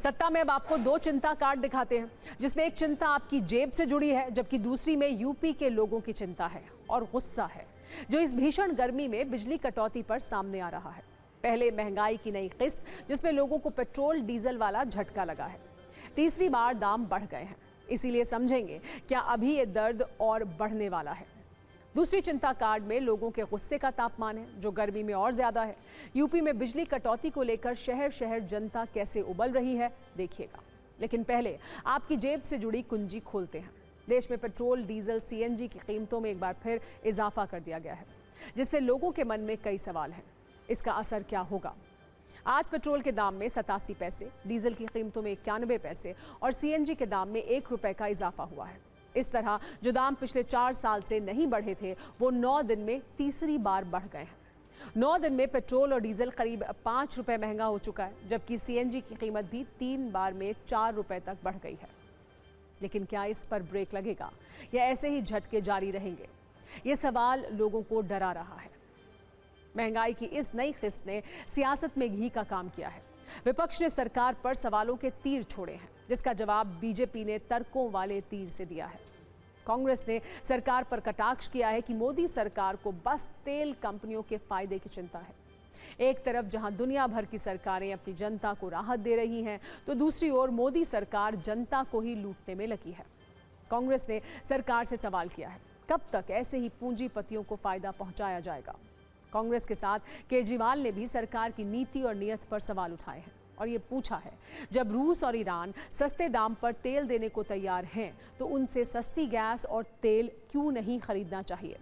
सत्ता में अब आपको दो चिंता कार्ड दिखाते हैं, जिसमें एक चिंता आपकी जेब से जुड़ी है, जबकि दूसरी में यूपी के लोगों की चिंता है और गुस्सा है, जो इस भीषण गर्मी में बिजली कटौती पर सामने आ रहा है। पहले महंगाई की नई किस्त, जिसमें लोगों को पेट्रोल डीजल वाला झटका लगा है। तीसरी बार दाम बढ़ गए हैं, इसीलिए समझेंगे क्या अभी ये दर्द और बढ़ने वाला है। दूसरी चिंता कार्ड में लोगों के गुस्से का तापमान है, जो गर्मी में और ज्यादा है। यूपी में बिजली कटौती को लेकर शहर शहर जनता कैसे उबल रही है, देखिएगा। लेकिन पहले आपकी जेब से जुड़ी कुंजी खोलते हैं। देश में पेट्रोल, डीजल, सीएनजी की कीमतों में एक बार फिर इजाफा कर दिया गया है, जिससे लोगों के मन में कई सवाल हैं। इसका असर क्या होगा? आज पेट्रोल के दाम में 87 पैसे, डीजल की कीमतों में 91 पैसे और सीएनजी के दाम में 1 रुपए का इजाफा हुआ है। इस तरह जो दाम पिछले 4 साल से नहीं बढ़े थे, वो 9 दिन में तीसरी बार बढ़ गए हैं। 9 दिन में पेट्रोल और डीजल करीब 5 रुपए महंगा हो चुका है, जबकि सीएनजी की कीमत भी 3 बार में 4 रुपए तक बढ़ गई है। लेकिन क्या इस पर ब्रेक लगेगा या ऐसे ही झटके जारी रहेंगे? ये सवाल लोगों को डरा रहा है। महंगाई की इस नई किस्त ने सियासत में घी का काम किया है। विपक्ष ने सरकार पर सवालों के तीर छोड़े हैं, जिसका जवाब बीजेपी ने तर्कों वाले तीर से दिया है। कांग्रेस ने सरकार पर कटाक्ष किया है कि मोदी सरकार को बस तेल कंपनियों के फायदे की चिंता है। एक तरफ जहां दुनिया भर की सरकारें अपनी जनता को राहत दे रही हैं, तो दूसरी ओर मोदी सरकार जनता को ही लूटने में लगी है। कांग्रेस ने सरकार से सवाल किया है, कब तक ऐसे ही पूंजीपतियों को फायदा पहुंचाया जाएगा? कांग्रेस के साथ केजरीवाल ने भी सरकार की नीति और नीयत पर सवाल उठाए हैं और ये पूछा है, जब रूस और ईरान सस्ते दाम पर तेल देने को तैयार हैं, तो उनसे सस्ती गैस और तेल क्यों नहीं खरीदना चाहिए?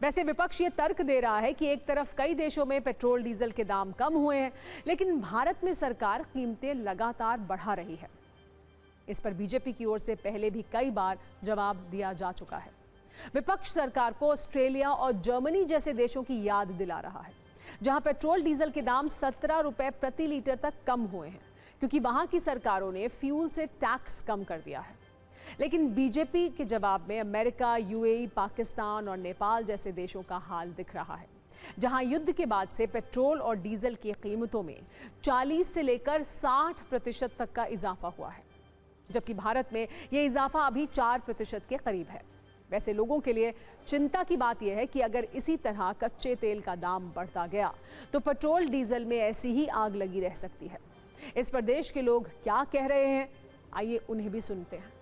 वैसे विपक्ष ये तर्क दे रहा है कि एक तरफ कई देशों में पेट्रोल डीजल के दाम कम हुए हैं, लेकिन भारत में सरकार कीमतें लगातार बढ़ा रही है। इस पर बीजेपी की ओर से पहले भी कई बार जवाब दिया जा चुका है। विपक्ष सरकार को ऑस्ट्रेलिया और जर्मनी जैसे देशों की याद दिला रहा है, जहां पेट्रोल डीजल के दाम 17 रुपए प्रति लीटर तक कम हुए हैं, क्योंकि वहां की सरकारों ने फ्यूल से टैक्स कम कर दिया है। लेकिन बीजेपी के जवाब में अमेरिका, यूएई, पाकिस्तान और नेपाल जैसे देशों का हाल दिख रहा है, जहां युद्ध के बाद से पेट्रोल और डीजल की कीमतों में 40 से लेकर 60% तक का इजाफा हुआ है, जबकि भारत में यह इजाफा अभी 4% के करीब है। वैसे लोगों के लिए चिंता की बात यह है कि अगर इसी तरह कच्चे तेल का दाम बढ़ता गया, तो पेट्रोल डीजल में ऐसी ही आग लगी रह सकती है। इस पर देश के लोग क्या कह रहे हैं, आइए उन्हें भी सुनते हैं।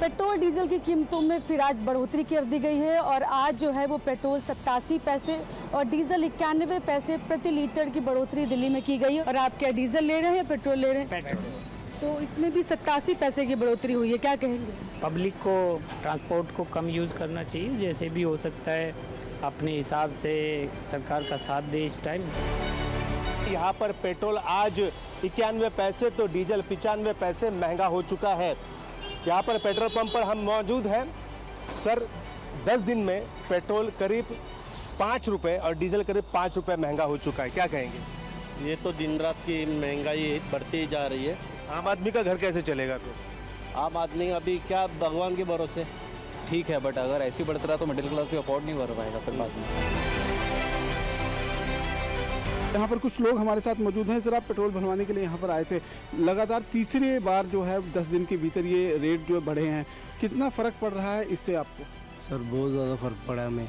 पेट्रोल डीजल की कीमतों में फिर आज बढ़ोतरी कर दी गई है और आज जो है वो पेट्रोल 87 पैसे और डीजल 91 पैसे प्रति लीटर की बढ़ोतरी दिल्ली में की गई है। और आप क्या डीजल ले रहे हैं या पेट्रोल ले रहे हैं? पेट्रोल। तो इसमें भी 87 पैसे की बढ़ोतरी हुई है, क्या कहेंगे? पब्लिक को ट्रांसपोर्ट को कम यूज़ करना चाहिए, जैसे भी हो सकता है अपने हिसाब से सरकार का साथ दे इस टाइम। यहाँ पर पेट्रोल आज 91 पैसे तो डीजल 95 पैसे महंगा हो चुका है। यहाँ पर पेट्रोल पंप पर हम मौजूद हैं। सर, 10 दिन में पेट्रोल करीब 5 रुपए और डीजल करीब 5 रुपए महंगा हो चुका है, क्या कहेंगे? ये तो दिन रात की महंगाई बढ़ती ही जा रही है। आम आदमी का घर कैसे चलेगा फिर? आम आदमी अभी क्या भगवान के भरोसे। ठीक है, बट अगर ऐसी बढ़ता रहा तो मिडिल क्लास भी अफोर्ड नहीं कर पाएगा फिर बाद में। यहाँ पर कुछ लोग हमारे साथ मौजूद हैं। सर, आप पेट्रोल भरवाने के लिए यहाँ पर आए थे, लगातार तीसरी बार जो है 10 दिन के भीतर ये रेट जो बढ़े हैं, कितना फ़र्क पड़ रहा है इससे आपको? सर, बहुत ज़्यादा फ़र्क पड़ा हमें,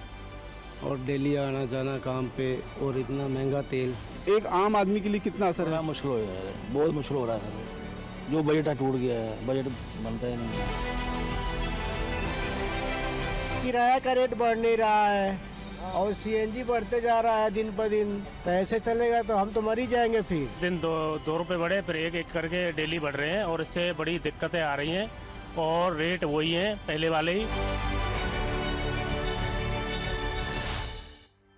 और डेली आना जाना काम पे और इतना महंगा तेल। एक आम आदमी के लिए कितना असर है? मुश्किल हो रहा है, बहुत मुश्किल हो रहा है सर। जो बजट टूट गया है, बजट बनता ही नहीं। किराया का रेट बढ़ नहीं रहा है और सीएनजी बढ़ते जा रहा है दिन पर दिन। तो ऐसे चलेगा तो हम तो मर ही जाएंगे। फिर दिन 2 रुपये बढ़े, फिर एक करके डेली बढ़ रहे हैं और इससे बड़ी दिक्कतें आ रही हैं और रेट वही हैं पहले वाले ही।